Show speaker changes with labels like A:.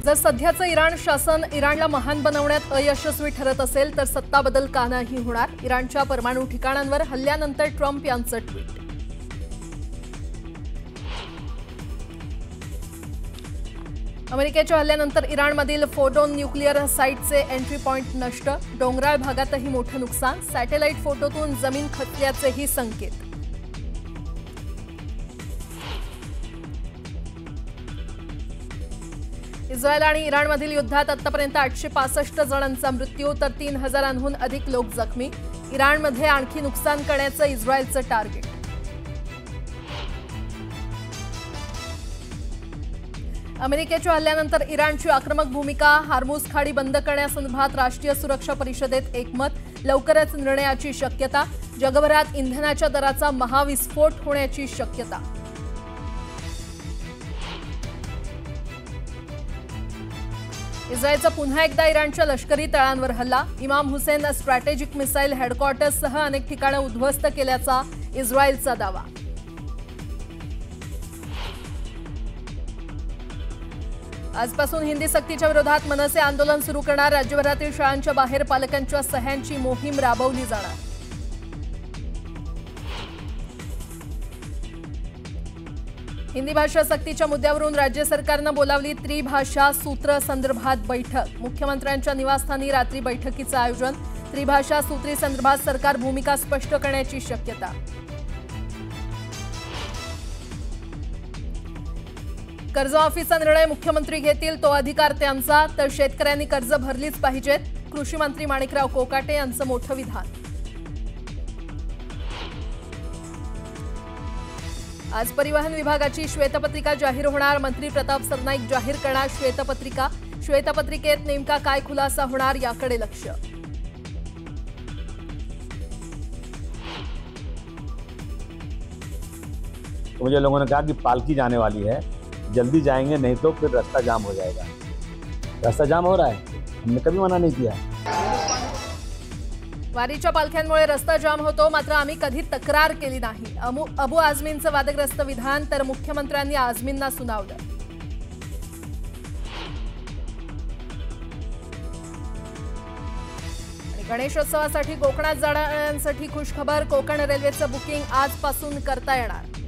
A: जर सध्याचं इराण शासन इराणला महान बनवण्यात अयशस्वी ठरत असेल तर सत्ता बदल का नाही होणार? इराणच्या परमाणु ठिकाणांवर हल्ल्यानंतर ट्रम्प यांचं ट्विट. अमेरिकेच्या हल्ल्यानंतर इराणमधील फोर्डो न्यूक्लिअर साइटचे एंट्री पॉइंट नष्ट. डोंगराळ भागातही मोठं नुकसान. सॅटेलाइट फोटोतून जमीन खचल्याचेही संकेत. इस्रायल आणि इराणमधील युद्धात आतापर्यंत 865 जणांचा मृत्यू तर 3000हून अधिक लोक जखमी. इराणमध्ये आणखी नुकसान करण्याचं इस्रायलचं टार्गेट. अमेरिकेच्या हल्ल्यानंतर इराणची आक्रमक भूमिका. हार्मुझ खाडी बंद करण्यासंदर्भात राष्ट्रीय सुरक्षा परिषदेत एकमत. लवकरच निर्णयाची शक्यता. जगभरात इंधनाच्या दराचा महाविस्फोट होण्याची शक्यता. इस्रायलचा पुन्हा एकदा इराणच्या लष्करी तळांवर हल्ला. इमाम हुसेन स्ट्रॅटेजिक मिसाईल हेडक्वार्टर्ससह अनेक ठिकाणं उद्ध्वस्त केल्याचा इस्रायलचा दावा. आजपासून हिंदी सक्तीच्या विरोधात मनसे आंदोलन सुरू करणार. राज्यभरातील शाळांच्या बाहेर पालकांच्या सह्यांची मोहीम राबवली जाणार. हिंदी भाषा सक्तीच्या मुद्द्यावरून राज्य सरकारनं बोलावली त्रिभाषा सूत्र संदर्भात बैठक. मुख्यमंत्र्यांच्या निवासस्थानी रात्री बैठकीचं आयोजन. त्रिभाषा सूत्री संदर्भात सरकार भूमिका स्पष्ट करण्याची शक्यता. कर्जमाफीचा निर्णय मुख्यमंत्री घेतील तो अधिकार त्यांचा, तर शेतकऱ्यांनी कर्ज भरलीच पाहिजेत. कृषी मंत्री माणिकराव कोकाटे यांचं मोठं विधान. आज परिवहन विभागाची श्वेतपत्रिका जाहीर होणार. मंत्री प्रताप सरनाईक जाहीर करणार श्वेतपत्रिका. श्वेतपत्रिकेत नेमका काय खुलासा होणार याकडे लक्ष.
B: मुझे लोगों ने कहा कि पालकी जाने वाली है, जल्दी जाएंगे नहीं तो फिर रास्ता जाम हो जाएगा. रास्ता जाम हो रहा है, हमने कभी मना नहीं किया.
A: वारीच्या पालख्यांमुळे रस्ता जाम होतो, मात्र आम्ही कधी तक्रार केली नाही. अबू आझमींचं वादग्रस्त विधान, तर मुख्यमंत्र्यांनी आझमींना सुनावलं. आणि गणेशोत्सवासाठी कोकणात जाणाऱ्यांसाठी खुशखबर. कोकण रेल्वेचं बुकिंग आजपासून करता येणार.